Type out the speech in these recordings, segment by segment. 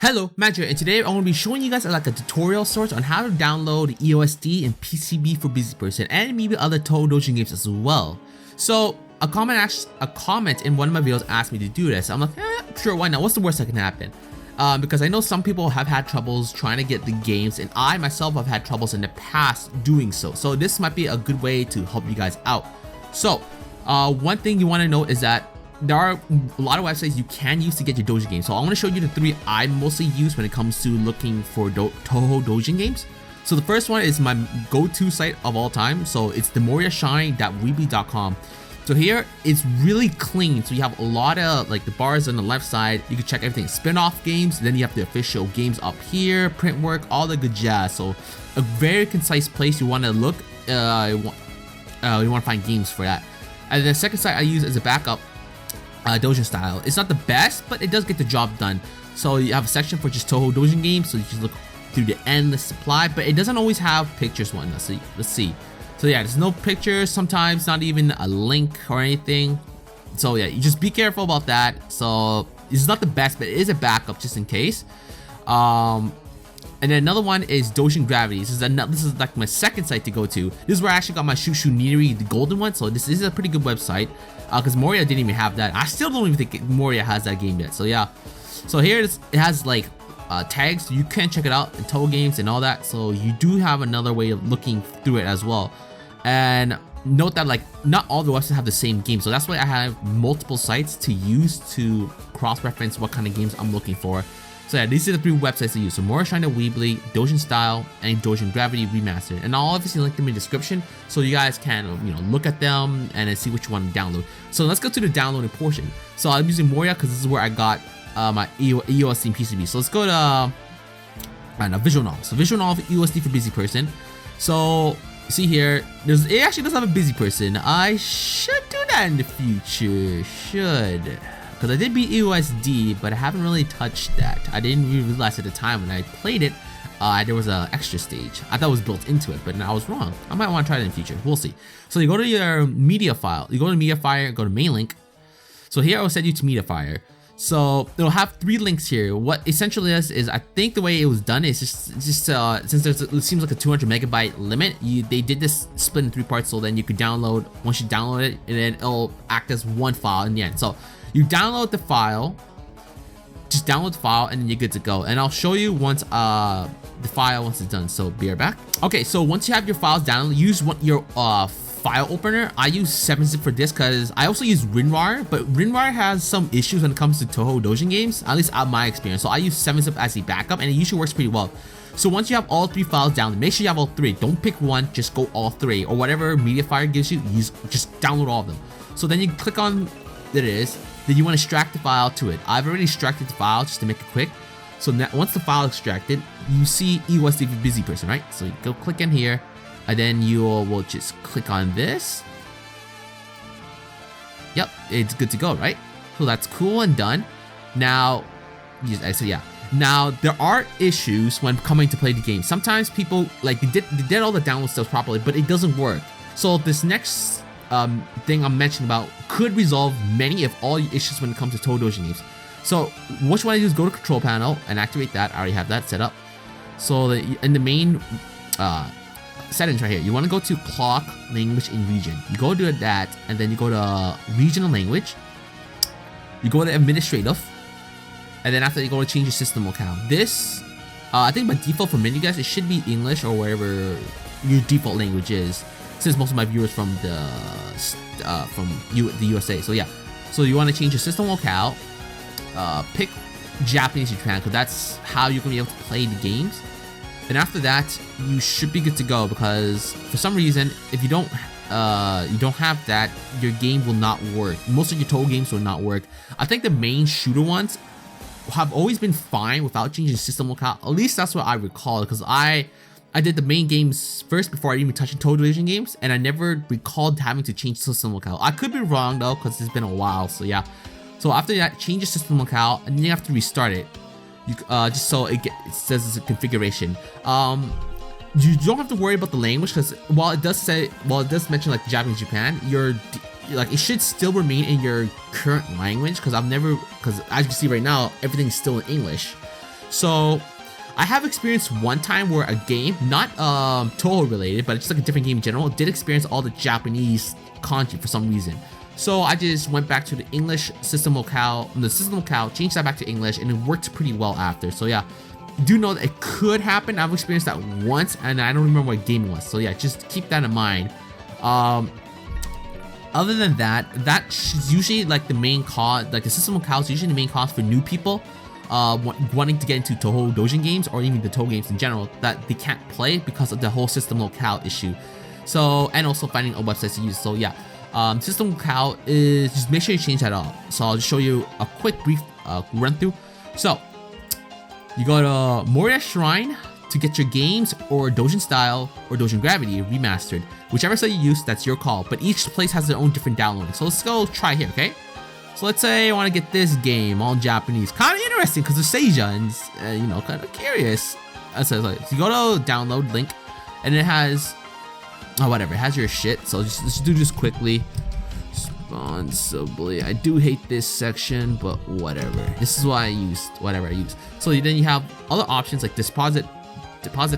Hello, Magi, and today I'm going to be showing you guys like a tutorial source on how to download EoSD and PCB for busy person and maybe other Touhou Doujin games as well. So a comment in one of my videos asked me to do this. I'm like, sure, why not? What's the worst that can happen? Because I know some people have had troubles trying to get the games, and I myself have had troubles in the past doing so. So this might be a good way to help you guys out. So one thing you want to know is that there are a lot of websites you can use to get your Doujin games. So I'm going to show you the three I mostly use when it comes to looking for Touhou Doujin games. So the first one is my go-to site of all time. So it's the moriashine.weebly.com. So here it's really clean. So you have a lot of like the bars on the left side. You can check everything, spin-off games. Then you have the official games up here, print work, all the good jazz. So a very concise place you want to look. You want to find games for that. And the second site I use as a backup, Doujin style. It's not the best, but it does get the job done. So you have a section for just Touhou Doujin games, so you just look through the endless supply, but it doesn't always have pictures. Let's see. So yeah, there's no pictures, sometimes not even a link or anything. So yeah, you just be careful about that. So it's not the best, but it is a backup just in case. And then another one is Doujin Gravity. This is like my second site to go to. This is where I actually got my Shushu Niri, the golden one. So this is a pretty good website. Because Moria didn't even have that. I still don't even think Moria has that game yet. So yeah. So here it has like tags. So you can check it out in Touhou games and all that. So you do have another way of looking through it as well. And note that like not all the websites have the same game. So that's why I have multiple sites to use to cross-reference what kind of games I'm looking for. So yeah, these are the three websites to use. So Moriashine Weebly, Doujin Style, and Doujin Gravity Remastered. And I'll obviously link them in the description so you guys can look at them and then see which one to download. So let's go to the downloading portion. So I'm using Moria because this is where I got my EoSD and PCB. So let's go to Visual Novel. So Visual Novel EoSD for busy person. So see here, it actually does have a busy person. I should do that in the future. Because I did beat EoSD, but I haven't really touched that. I didn't really realize at the time when I played it, there was an extra stage. I thought it was built into it, but I was wrong. I might want to try it in the future. We'll see. So you go to your media file. You go to MediaFire, go to main link. So here I will send you to MediaFire. So it'll have three links here. What essentially is I think the way it was done is just since it seems like a 200 megabyte limit, they did this split in three parts. So then you could download, once you download it, and then it'll act as one file in the end. So you download the file, just download the file, and then you're good to go. And I'll show you once once it's done. So be right back. Okay, so once you have your files downloaded, use your file opener. I use 7-zip for this because I also use WinRAR, but WinRAR has some issues when it comes to Touhou Doujin games, at least out of my experience. So I use 7-zip as a backup, and it usually works pretty well. So once you have all three files downloaded, make sure you have all three. Don't pick one, just go all three, or whatever MediaFire gives you. Just download all of them. So then you click on there it is. Then you want to extract the file to it. I've already extracted the file just to make it quick. So now, once the file is extracted, you see EoSD for busy person, right? So you go click in here, and then you will just click on this. Yep, it's good to go, right? So that's cool and done. Now, now there are issues when coming to play the game. Sometimes people they did all the download stuff properly, but it doesn't work. So this next thing I'm mentioning about could resolve many if all issues when it comes to Touhou Doujin games. So what you want to do is go to control panel and activate that. I already have that set up. So in the main settings right here, you want to go to clock, language, and region. You go to that, and then you go to regional language. You go to administrative, and then after you go to change your system locale. This, I think by default for many guys, it should be English or wherever your default language is. Since most of my viewers from the USA, so yeah. So you want to change your system locale, pick Japanese or Japan, because that's how you're gonna be able to play the games. And after that, you should be good to go, because for some reason, if you don't have that, your game will not work. Most of your Touhou games will not work. I think the main shooter ones have always been fine without changing system locale. At least that's what I recall, because I did the main games first before I even touched Touhou Doujin games, and I never recalled having to change system locale. I could be wrong though, because it's been a while. So yeah. So after that, change your system locale, and then you have to restart it. You just so it says it's a configuration. You don't have to worry about the language, because while it does mention like Japanese, Japan, it should still remain in your current language. Because as you can see right now, everything's still in English. So I have experienced one time where a game, not Touhou related, but just like a different game in general, did experience all the Japanese kanji for some reason. So I just went back to the English system locale, changed that back to English, and it worked pretty well after. So yeah, do know that it could happen. I've experienced that once, and I don't remember what game it was. So yeah, just keep that in mind. Other than that, that's usually like the main cause, like the system locale is usually the main cause for new people wanting to get into Touhou Doujin games, or even the Touhou games in general, that they can't play because of the whole system locale issue. So, and also finding a website to use. So yeah, system locale is, just make sure you change that up. So I'll just show you a quick brief run through. So you go to Moria Shrine to get your games, or Doujin Style or Doujin Gravity remastered. Whichever site you use, that's your call, but each place has their own different downloading. So let's go try here, okay? So let's say I want to get this game, all Japanese. Kind of interesting because it's Seija, and you know, kind of curious. So you go to download link, and it has, oh whatever, it has your shit. So let's do this quickly. Responsibly. I do hate this section, but whatever. This is why I used whatever I used. So then you have other options like deposit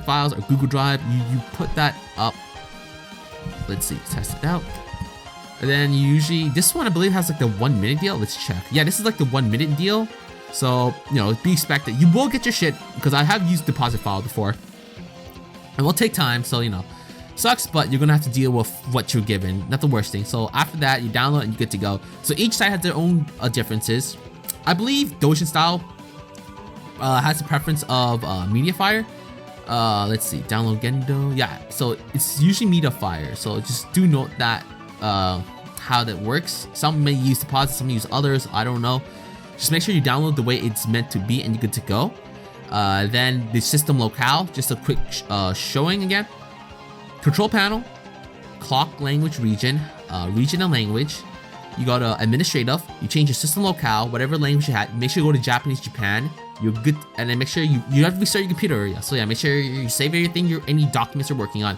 files or Google Drive. You put that up. Let's see, test it out. And then you usually, this one I believe has like the 1 minute deal. Let's check. Yeah, this is like the 1 minute deal. So, you know, be expected. You will get your shit because I have used deposit file before. It will take time, so you know, sucks, but you're gonna have to deal with what you're given. Not the worst thing. So after that, you download and you're good to go. So each site has their own differences. I believe Doujin Style has a preference of Mediafire. Let's see, download Gendo. Yeah, so it's usually Mediafire. So just do note that how that works. Some may use deposit, some may use others. I don't know. Just make sure you download the way it's meant to be, and you're good to go. Then the system locale, just a quick showing again. Control panel, clock language region, regional language. You go to administrative, you change your system locale, whatever language you had. Make sure you go to Japanese Japan. You're good, and then make sure you have to restart your computer area. So yeah, make sure you save everything, any documents you're working on.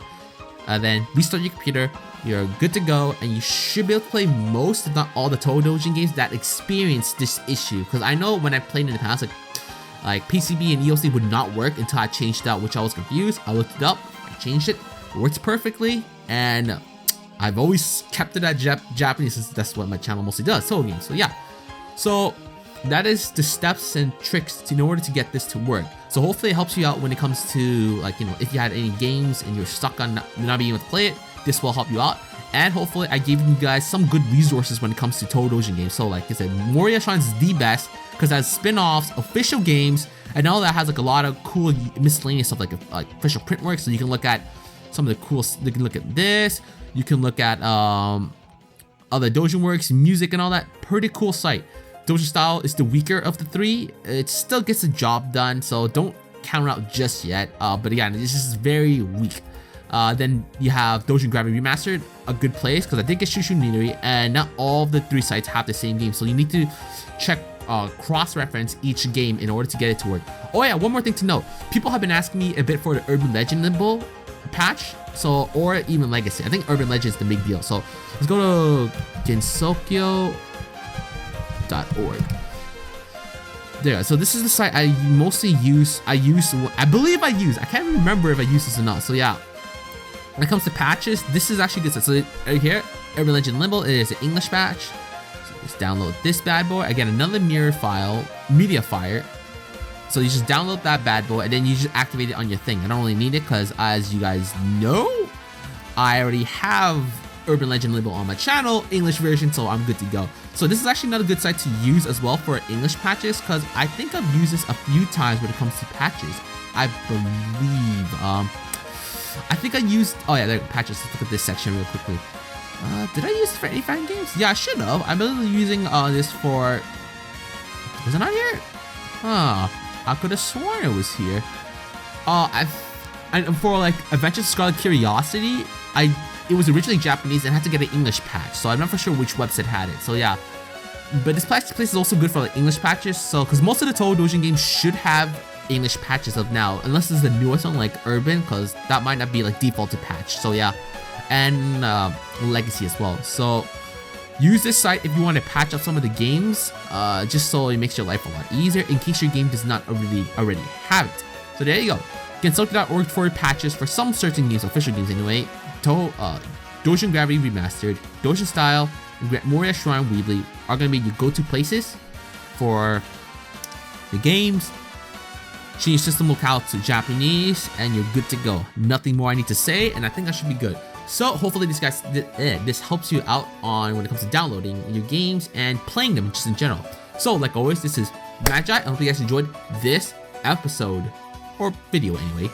Then restart your computer. You're good to go, and you should be able to play most, if not all, the Touhou Doujin games that experience this issue. Because I know when I played in the past, like PCB and EoSD would not work until I changed it out, which I was confused. I looked it up, I changed it, it works perfectly, and I've always kept it at Japanese, since that's what my channel mostly does, Touhou games. So yeah, so that is the steps and tricks in order to get this to work. So hopefully it helps you out when it comes to, like, you know, if you had any games and you're stuck on not being able to play it, this will help you out. And hopefully I gave you guys some good resources when it comes to Touhou Doujin games. So like I said, Moria Shrine is the best because it has spin-offs, official games, and all that has like a lot of cool miscellaneous stuff, like official print work. So you can look at some of the cool, you can look at this, you can look at other Doujin works, music and all that. Pretty cool site. Doujin Style is the weaker of the three. It still gets the job done, so don't count it out just yet. But again, this is very weak. Then you have Doujin Gravity Remastered, a good place because I did get Shushu Nineri, and not all of the three sites have the same game, so you need to check cross-reference each game in order to get it to work. Oh yeah, one more thing to note. People have been asking me a bit for the Urban Legend Limbo patch, so, or even Legacy. I think Urban Legend is the big deal. So let's go to Gensokyo.org. There, so this is the site I mostly use. I can't remember if I use this or not. So yeah, when it comes to patches, this is actually good. So right here, Urban Legend Limbo is an English patch. So just download this bad boy. Again, another mirror file, Mediafire. So you just download that bad boy, and then you just activate it on your thing. I don't really need it because, as you guys know, I already have Urban Legend Limbo on my channel, English version, so I'm good to go. So this is actually another good site to use as well for English patches, because I think I've used this a few times when it comes to patches. I believe, I think I used, oh yeah, there are patches. Let's look at this section real quickly. Did I use it for any fan games? Yeah, I should have. I'm literally using this for, was it not here? Huh, I could have sworn it was here. And for like Adventures of Scarlet Curiosity, it was originally Japanese and had to get an English patch, so I'm not for sure which website had it. So yeah, but this place is also good for like English patches. So because most of the Touhou Doujin games should have English patches of now, unless it's the newest one like Urban, because that might not be like defaulted patch. So yeah, and Legacy as well. So Use this site if you want to patch up some of the games, just so it makes your life a lot easier in case your game does not already have it. So there you go. Consult.org for patches for some certain games, official games anyway. Doujin Gravity Remastered, Doujin Style, and Moria Shrine Weebly are going to be your go-to places for the games. Change your system locale to Japanese, and you're good to go. Nothing more I need to say, and I think I should be good. So hopefully this helps you out on when it comes to downloading your games and playing them just in general. So like always, this is Magi. I hope you guys enjoyed this episode, or video anyway.